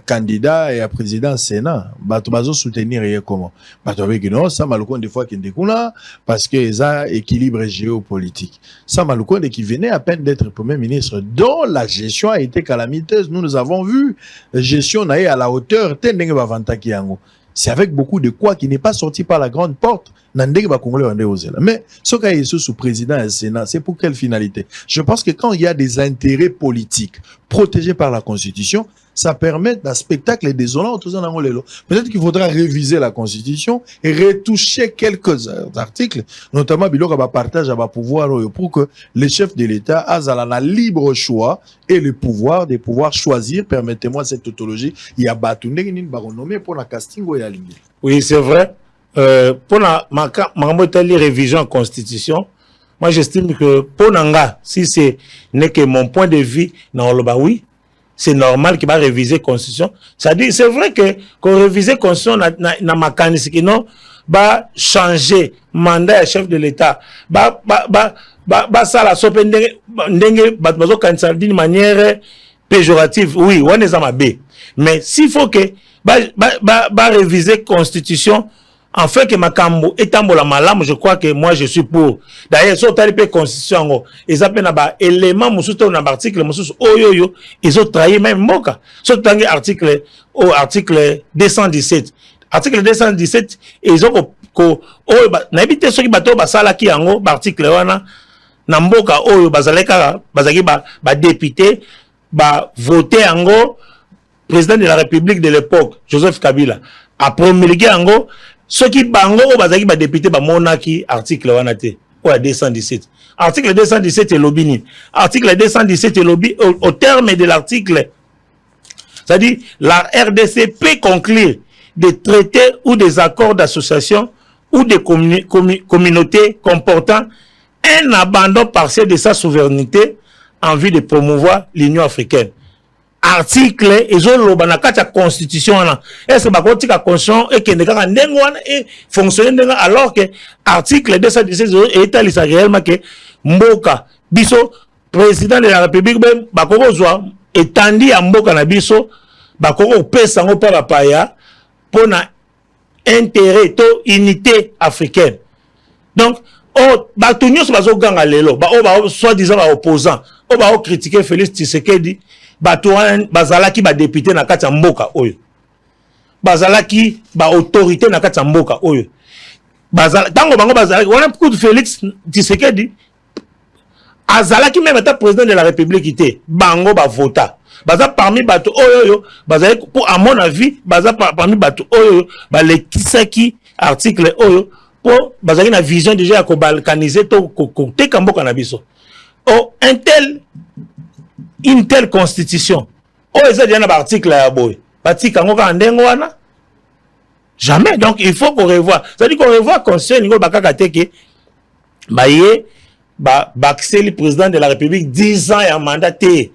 Candidat et à président Sénat, bato bazo soutenir et comment? Bato avec non, ça malukon des fois qui ndekuna parce que ils a équilibre géopolitique. Ça malukon qui venait à peine d'être premier ministre, dont la gestion a été calamiteuse. Nous avons vu gestion naïe à la hauteur tendenge bavanta kiango. C'est avec beaucoup de quoi qui n'est pas sorti par la grande porte. Mais ce cas est sous président et Sénat, c'est pour quelle finalité? Je pense que quand il y a des intérêts politiques protégés par la Constitution, ça permet d'un spectacle désolant. Peut-être qu'il faudra réviser la Constitution et retoucher quelques articles, notamment Bilok va partage va pouvoir pour que les chefs de l'État aient un libre choix et le pouvoir de pouvoir choisir. Permettez-moi cette tautologie. Il y a Batunde qui n'est pour la casting ou la ligne. Oui, c'est vrai. Pour la révision Constitution, moi j'estime que pour Nanga, si ce n'est que mon point de vue, non, oui. C'est normal qu'il va réviser la Constitution. C'est-à-dire, c'est vrai que qu'on révise la Constitution, na mécanisme qui non, va changer mandat à chef de l'État. Ça la sope d'une manière péjorative. Oui, on est à B. Mais s'il faut que, réviser la Constitution, en fait que Makambo étant la malam, je crois que moi je suis pour. D'ailleurs, sur la constitution, ils appellent un élément, un article, ils ont trahi même Moka. Sur l'article 217. Article 217, ils ont n'habité ceux qui battent basala qui en article wana namboka oyo bazaleka bazaki ba député ba voter ango président de la République de l'époque Joseph Kabila a promulgué ango ceux qui bango bazaki ba député ba monaki article wana te ou à 217. Article 217 est lobby. Article 217 est lobby au terme de l'article. C'est-à-dire la RDC peut conclure des traités ou des accords d'association ou des communautés comportant un abandon partiel de sa souveraineté en vue de promouvoir l'Union africaine. Article et la constitution est-ce que la constitution et fonctionne alors que article 217 est réellement que mboka biso président de la République ben bakoko zwa étandi à mboka na biso bakoko pesa ngo pa paya pour na intérêt to unité africaine. Donc batunyo so bazo ganga lelo soit disant opposant critiquer Félix Tshisekedi bazalaki ba député na kati ya mboka oyo bazalaki ba autorité na kati ya mboka oyo tango bango bazalaki wana coup de Félix Tshisekedi azalaki même état président de la République ité bango ba vota baza parmi bato oyo bazalaki pour à mon avis baza parmi bato oyo ba lekisaki article oyo pour bazalaki na vision déjà ya ko balkaniser to ko teka mboka na biso une telle constitution. Oh, ils ont dit un article à boy. Jamais. Donc, il faut qu'on revoie. C'est-à-dire qu'on revoie la constitution, il le président de la République 10 ans et un mandat. Tel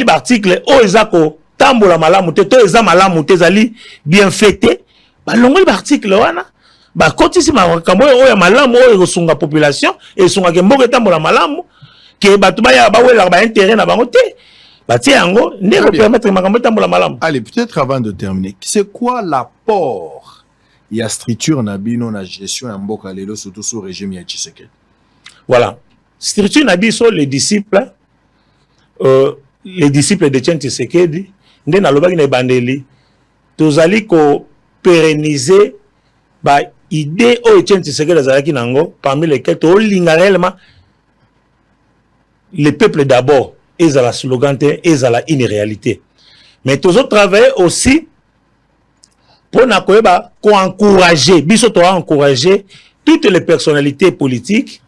article, oh, ils ont tambola malamu, to ils ont malamu, zali bien fêté. L'article, ba kotisi makambo oyo malamu oyo kosunga population et sunga ke mboka tambola malamu ke batu ba wela ba intérêt na bango te batie yango ne ko permettre makambo tambola malamu. Allez, peut-être avant de terminer, c'est quoi l'apport il y a structure na bino na gestion ya mboka lelo surtout sous régime ya Tshisekedi? Voilà, structure na biso les disciples de Tshisekedi nde na lobaki na bandeli tozali ko pérenniser ba idée oyo Tshisekedi azalaki nango parmi lesquels to linga réellement le peuple d'abord et la slogan et la une réalité. Mais tous autres travailler aussi pour encourager, biso to encourager toutes les personnalités politiques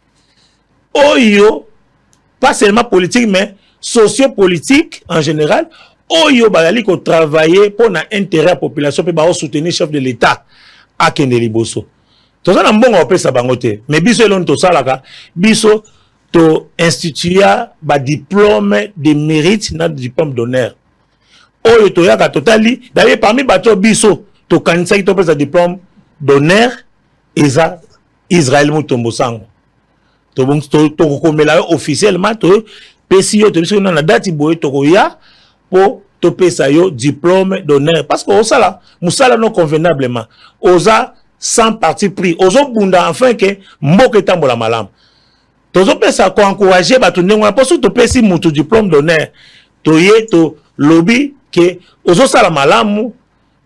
oyo pas seulement politique mais sociopolitique en général oyo bazali ko travailler pour na intérêt la population pe ba soutenir chef de l'état à Kendeli Boso. Tous ça na mbongo opesa bango te mais biso elon to salaka biso to instituya ba diplôme de mérite na diplôme d'honneur oyo to yaka totali d'ailleurs parmi bato biso to kanisa ki to pesa diplôme d'honneur eza Israël Mutombo Sango to bon to komela officiellement to pesi yo to biso na date boye to koya po to pesa yo diplôme d'honneur parce que osala musala non convenablement oza sans parti pris ozo bunda enfin que mboka tambola malamu tozo pesa ko encourager batu ndengwa parce que to pesi mutu diplôme d'honneur to ye to lobby que ozo sala malamu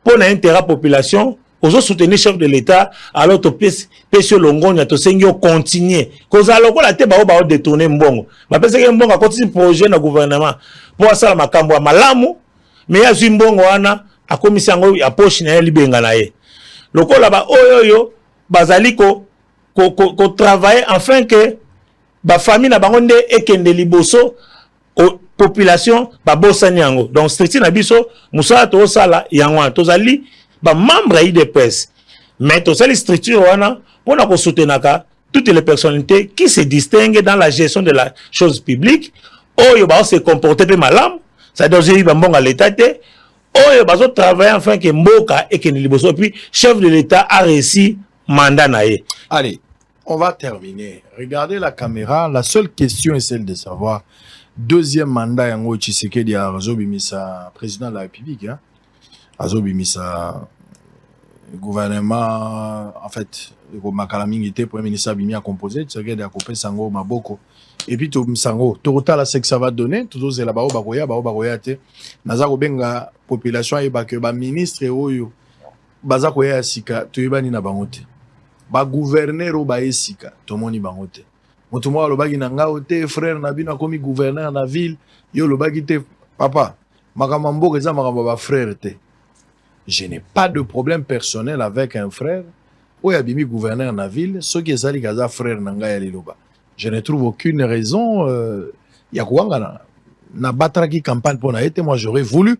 pour na intérêt population ozo soutenir chef de l'état alors to pesi longonya to sengi o continuer koza lokola te ba détourner mbongo ba pesa ke mbongo continue projet na gouvernement pour sala makambo malamu mais ya zimbongo wana akomisa ngo ya poche na libenga na ye lokola ba oyoyo bazali ko travailler afin que ba famille na bango nde ekende liboso population ba bosani yango donc structure na biso musala to sala yango tozali ba membre ya IDPS mais to sali structure wana pona ko soutenaka toutes les personnalités qui se distinguent dans la gestion de la chose publique oyo ba se comporter pe malam ça doit dire ba mbonga l'état te oyo ba zo travailler enfin que mboka ekende liboso puis chef de l'état a réussi mandat na ye. Allez, on va terminer. Regardez la caméra. La seule question est celle de savoir deuxième mandat yango Tshisekedi a Azobimisa président de la République, hein. Azobimisa gouvernement en fait Makalaming était premier ministre Bimi a composé Tshisekedi a coupé sango maboko et puis to sango total la que ça va donner tout c'est là-bas bakoya te nazako benga population et ba que ba ministre oyo bazako ya sika to yebani na bango te ba gouverneur o ba esika to moni bango te moto mo alobaki na ngao te frère na bino komi gouverneur na ville yo lobaki te papa makamba mboka eza makamba ba frère te. Je n'ai pas de problème personnel avec un frère ou abimi gouverneur na ville ce qui est sali kaza frère na ngai liloba. Je ne trouve aucune raison ya kuanga na batraki campagne pour na été moi j'aurais voulu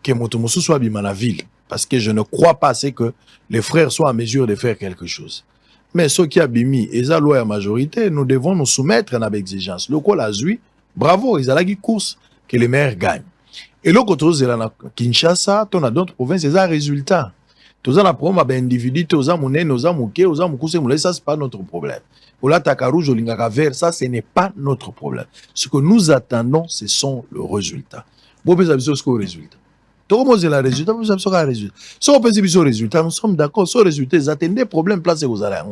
que moto musu soit abima na ville parce que je ne crois pas c'est que les frères soient en mesure de faire quelque chose. Mais ceux qui abimi et la loi à majorité, nous devons nous soumettre à une exigence. Le col a zui, bravo, ils ont la course que les maires gagnent. Et l'autre chose, c'est Kinshasa, on a d'autres provinces, c'est un résultat. Tous les problèmes d'individus, tous les monnaies, tous les mouquets, tous les mouquets, ça c'est pas notre problème. Pour la Takarouj, au Lingaka vert, ça ce n'est pas notre problème. Ce que nous attendons, ce sont le résultat. Bon, mais ça veut dire ce résultat. Tout le monde a le résultat, vous savez ce résultat. Si on peut dire ce résultat, nous sommes d'accord, ce résultat, ils attendent des problèmes placés aux arrêts.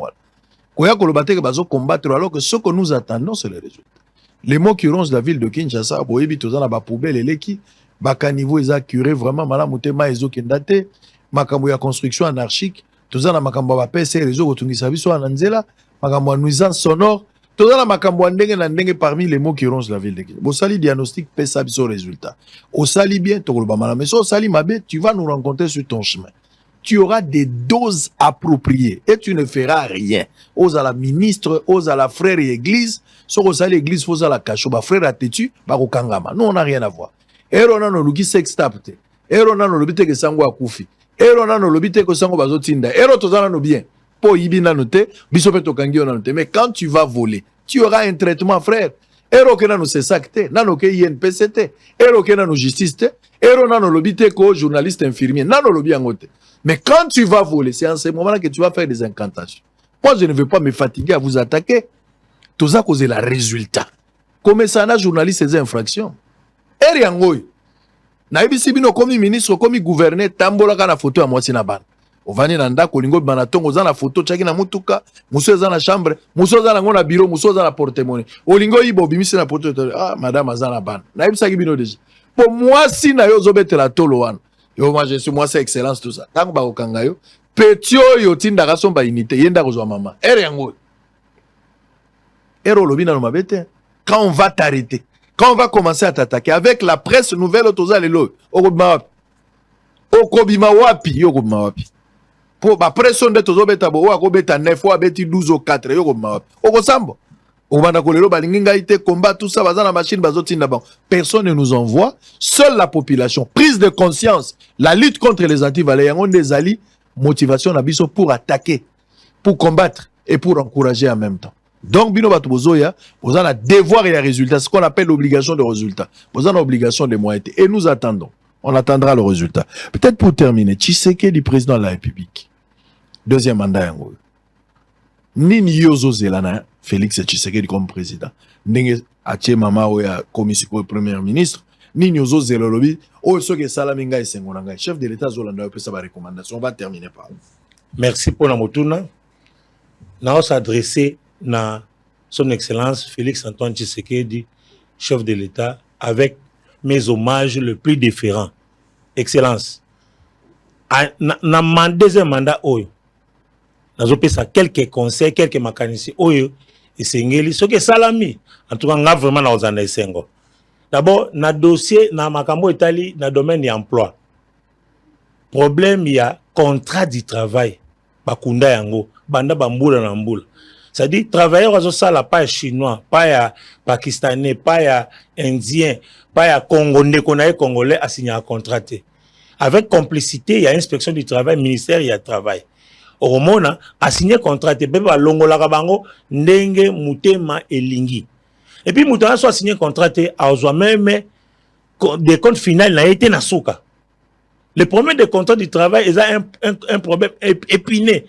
Quand il y a combattre, alors que ce que nous attendons, c'est le résultat. Les mots qui rongent la ville de Kinshasa, pour éviter tous les poubelles et les qui, baka niveau ils a curé vraiment malama mutema ezo kendate, makambo ya construction anarchique, tous les makambo ba PC réseau kotungisa biso na nzela, makambo nuisance sonore, tous les makambo ndenge na ndenge parmi les mots qui rongent la ville de Kinshasa. Bo sali diagnostic pesa biso résultat. Au sali bien to koloba malama, mais so sali mabe, tu vas nous rencontrer sur ton chemin. Tu auras des doses appropriées et tu ne feras rien. Aux à la ministre, aux à la frère et église, sur aux à l'église, aux à la cacho, ba frère a têtu, ba kangama. Nous on n'a rien à voir. Erona no luki sextapte. Erona no lobite ke sango akufi. Erona no lobite ke sango bazotinda. Ero tozana no bien. Po yibina note, biso pe tokangi ona note. Mais quand tu vas voler, tu auras un traitement, frère. ero ke nanu CESAC te, nano ke INPC te, ero ke nanu justice te, ero nano lobi te ko journaliste infirmier, nano lobi yango te. Mais quand tu vas voler, c'est en ce moment-là que tu vas faire des incantations. Moi, je ne veux pas me fatiguer à vous attaquer. Tout ça cause la résultat. Comme ça, un journaliste ces infractions. Eri yangoy. Na ibisi bino comme ministre, comme gouverneur, tambola kana photo à moitié na ban. Ovani na ndako lingo banatongo za na photo chaki na mutuka, muso za na chambre, muso za na ngona bureau, muso za na porte-monnaie. Olingo ibo bimisi na photo, ah madame azana ban. Na ibisa bino déjà. Pour moi si na yo zobete la tolo wana. Yo moi je suis moi c'est excellence tout ça. Tango ba okanga yo, petio yo tinda ka somba unité, yenda ko zo mama. Eri yangoy. Ero lobina no mabete. Quand on va t'arrêter, quand on va commencer à t'attaquer avec la presse nouvelle autoza lelo, okobima wapi, okobima wapi. Pour la presse on de tozo beta bo akobeta 9 fois beti 12 ou 4 okobima wapi. Okosambo. Obanda kolelo balinginga ite combat tout ça bazana machine bazotinda bon. Personne ne nous envoie, seule la population. Prise de conscience, la lutte contre les anti-valets, yango des alliés, motivation na biso pour attaquer, pour combattre et pour encourager en même temps. Donc, bino batu bozoya, vous avez un devoir et un résultat, ce qu'on appelle l'obligation de résultat. Vous avez l'obligation de moyens. Et nous attendons. On attendra le résultat. Peut-être pour terminer, Tshisekedi, président de la République. Deuxième mandat, yango. Nini yozo zelana, Félix Tshisekedi comme président. Nenge atie mama oya commission premier ministre. Nini yozo zelolobi, o soke salaminga esengonanga. Chef de l'État zolanda peut sa recommandation. On va terminer par là. Merci pour la motuna. Nous s'adresser na son excellence Félix Antoine Tshisekedi, chef de l'État, avec mes hommages le plus déférents. Excellence. Na mon deuxième mandat oyo. Nazo pesa quelques conseils, quelques mécanismes oyo et sengeli ce que salami. En tout cas, on a vraiment na ozana esengo. D'abord, na dossier na makambo etali na domaine de emploi. Problème il y a contrat du travail. Bakunda yango, banda bambula na mbula. C'est-à-dire, travailleurs à ça, pas chinois, pas pakistanais, pas indien, pas congolais, qu'on a congolais à signer un contrat. Avec complicité, il y a inspection du travail, ministère, il y a travail. Au moment, a signé un contrat, il y a longola kabango, ndenge, mutema et lingi. Et puis, mutema soit signé un contrat, a ozo même des comptes finaux, n'a été nasuka. Le problème des contrats du travail, il y a un problème épineux.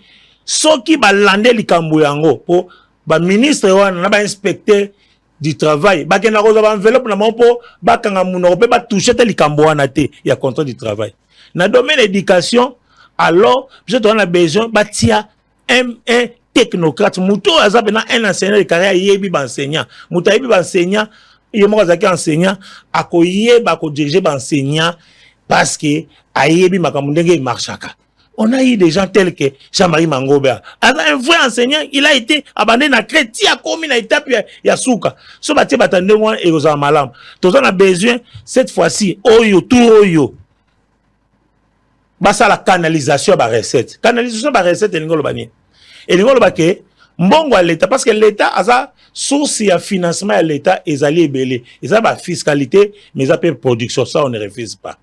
Ce qui va lander likambo yango po ba ministre wana na ba inspecteur du travail ba kena ko ba enveloppe na mopo ba kanga muno pe ba toucher te likambo wana te ya contrat du travail na domaine éducation alors peut-être on a besoin ba tia un technocrate muto azabe na un enseignant de carrière yebi ba enseignant muto yebi ba enseignant yemo azaki enseignant akoyeba ko diriger ba enseignant parce que ayebi makambo ndenge marchaka. On a eu des gens tels que Jean-Marie Mangobert. Un vrai enseignant, il a été abandonné à Crétia, comme il a été appuyé à Souka. Ce bâtiment batande moi et aux amalam. Tous on a besoin, cette fois-ci, oyo, tout oyo. Basa la canalisation de la recette. Canalisation de la recette, elle est bani. Et l'ingolo bake, mbongo à l'État, parce que l'État a sa source de financement à l'État, ils allaient belé. Ils ont la fiscalité, mais ils ont la production. Ça, on ne refuse pas.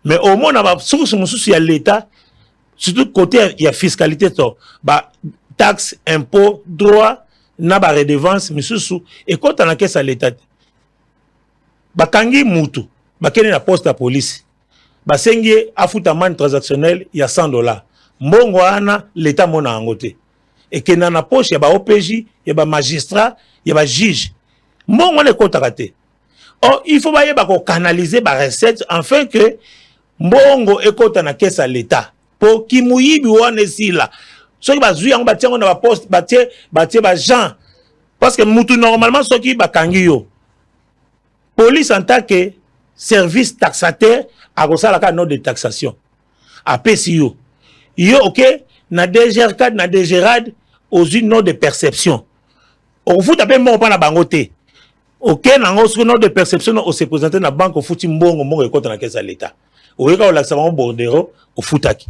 Mais au moins, on a source à l'État, surtout côté il y a fiscalité, taxes, impôts, droits, na ba redevance, mais sous et quand on a caisse à l'État, bakangi mutu, bakene na poste à police, basengi afutaman transactionnel, il y a $100. Mbongo ana l'État mona angote. Et que na poche, il y a ba OPJ, il y a ba magistrat, il y a ba juge. Mbongo ne kota kate. Or, il faut ba canaliser ba recette afin que mbongo ekota na caisse à l'État pour ki muyibi wane sila so ki bazui yango batie ngo na ba poste batie ba gens parce que mutu normalement so ki bakangi yo police en tant que service taxateur a kosala ka note de taxation apesi yo OK na DGR4 na DGRAD aux une note de perception on fout taper mo pa na bango te OK nango sur note de perception on se présenter na banque au futi mbongo ekota na caisse à l'État. Au cas où l'accès bordero au foutaki.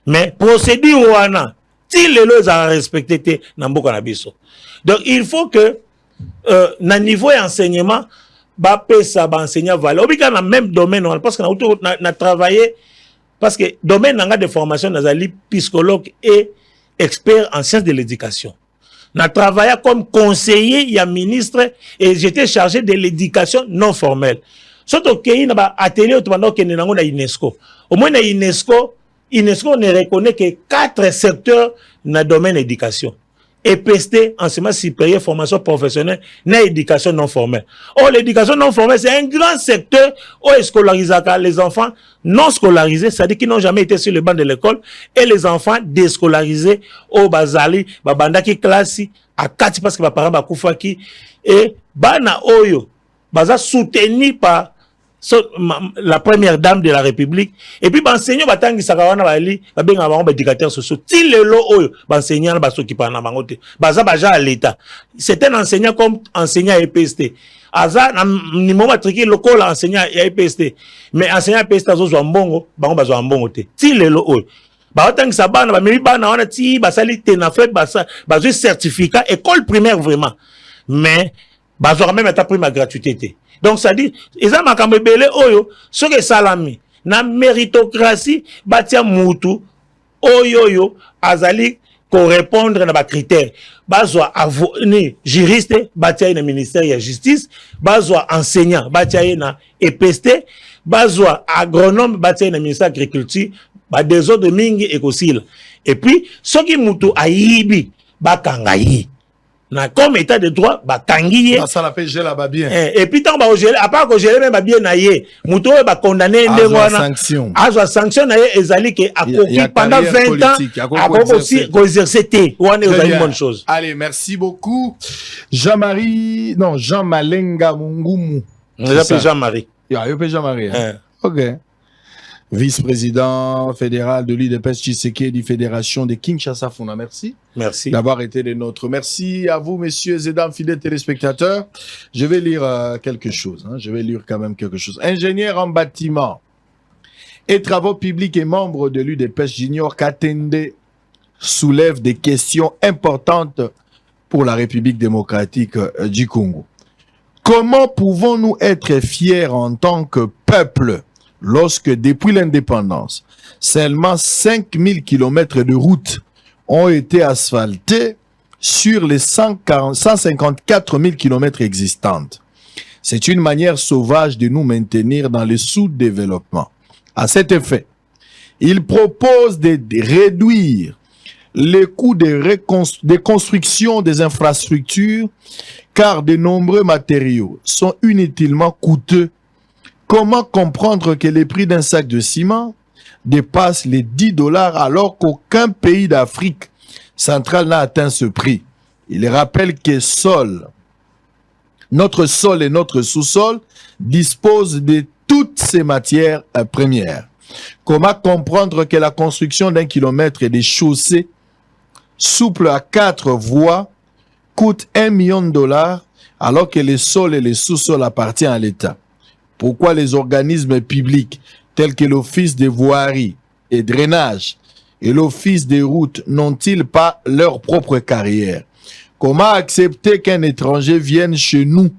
Mais procédure wana, si les lois ont respecté n'amboka na biso. Donc il faut que na niveau enseignement ba pesa ba enseignant valeur. Obika na même domaine parce que na travaillé parce que domaine nga de formation nazali psychologue et expert en sciences de l'éducation. Na travaillé comme conseiller, il y a ministre, et j'étais chargé de l'éducation non formelle. Surtout qu'il y a un atelier au UNESCO. Au moins, na UNESCO ne reconnaît que 4 secteurs dans le domaine de l'éducation. EPST, enseignement supérieur, formation professionnelle, na éducation non formelle. Or, l'éducation non formelle, c'est un grand secteur où est scolarisé les enfants non scolarisés, c'est-à-dire qui n'ont jamais été sur le banc de l'école, et les enfants déscolarisés au Bazali, Babandaki Klassi, à Kati parce que mes parents Bakoufaki, et Bana Oyo, Baza soutenu par la première dame de la République, et puis enseignant batangi sakawana bali babenga bango éducateurs sociaux ti lelo oyo enseignant ba s'occuper na bango te baza baja à l'état. C'est un enseignant comme enseignant EPST aza na nimo matriki lokola enseignant EPST, mais enseignant EPST azo zwa mbongo bango bazwa mbongo te ti lelo oyo batangi sabana ba memi bana wana ti basali te na fait bazwa certificat école primaire vraiment, mais bazwa même ta prime à gratuité. Donc ça dit, ils ont makambo belé oyo, ce que salami, na méritocratie, batia mutu, oyo azali correspondre na ba critères. Bazwa ni juriste, batia na ministère de la justice, bazwa enseignant, batia na EPST, bazwa agronome, batia na ministère de l'agriculture, ba des autres mingi ekosil. Et puis, ce qui mutu ayibi, bakangayi. Na comme état de droit ba tangiye ça la fait geler là bien et puis tant ba geler à part que geler même ba bien na ye muto ba condamné ndengwana sanction azwa sanction na ye ezali que akoki pendant 20 ans akoko aussi exercer té wana ezali bonne chose. Allez, merci beaucoup Jean Malenga Mungumu. J'appelle Jean-Marie. Jean-Marie. OK. Vice-président fédéral de l'UDPS Tshisekedi, Fédération de Kinshasa Funa. Merci. Merci d'avoir été des nôtres. Merci à vous, messieurs et dames, fidèles téléspectateurs. Je vais lire quelque chose. Je vais lire quand même quelque chose. Ingénieur en bâtiment et travaux publics et membre de l'UDPS Junior Katende soulève des questions importantes pour la République démocratique du Congo. Comment pouvons-nous être fiers en tant que peuple lorsque, depuis l'indépendance, seulement 5000 km de routes ont été asphaltées sur les 154 000 km existantes? C'est une manière sauvage de nous maintenir dans le sous-développement. À cet effet, il propose de réduire les coûts de construction des infrastructures car de nombreux matériaux sont inutilement coûteux. Comment comprendre que les prix d'un sac de ciment dépassent les $10 alors qu'aucun pays d'Afrique centrale n'a atteint ce prix? Il rappelle que notre sol et notre sous-sol disposent de toutes ces matières premières. Comment comprendre que la construction d'un kilomètre des chaussées souples à 4 voies coûte $1 million alors que les sols et les sous-sols appartiennent à l'État? Pourquoi les organismes publics tels que l'Office des voiries et drainage et l'Office des routes n'ont-ils pas leur propre carrière? Comment accepter qu'un étranger vienne chez nous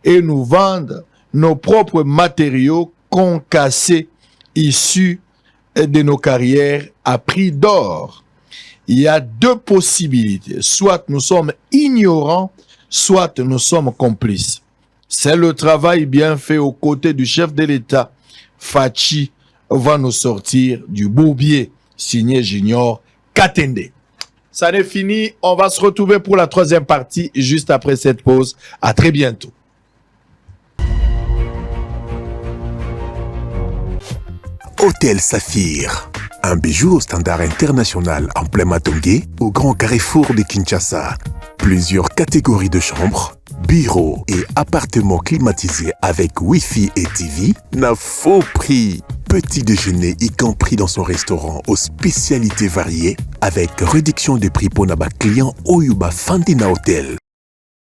et nous vende nos propres matériaux concassés issus de nos carrières à prix d'or? Il y a 2 possibilités. Soit nous sommes ignorants, soit nous sommes complices. C'est le travail bien fait aux côtés du chef de l'État. Fachi va nous sortir du bourbier. Signé Junior Katende. Ça n'est fini. On va se retrouver pour la 3e partie juste après cette pause. À très bientôt. Hôtel Saphir. Un bijou au standard international en plein Matongé, au grand carrefour de Kinshasa. Plusieurs catégories de chambres, bureaux et appartements climatisés avec Wi-Fi et TV, n'a faux prix. Petit déjeuner y compris dans son restaurant aux spécialités variées avec réduction des prix pour naba clients Oyuba Fandina Hotel.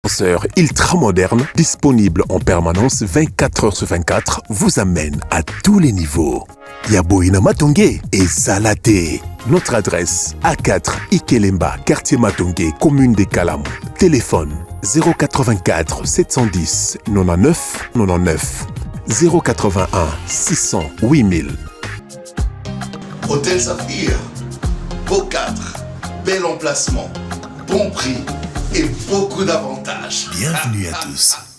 Ascenseur ultra moderne, disponible en permanence 24 heures sur 24, vous amène à tous les niveaux. Yaboina Matongé et Salaté. Notre adresse A4 Ikelemba, quartier Matongé, commune des Kalamou. Téléphone 084 710 99 99 081 600 8000. Hôtel Saphir, beau cadre, bel emplacement, bon prix et beaucoup d'avantages. Bienvenue à tous.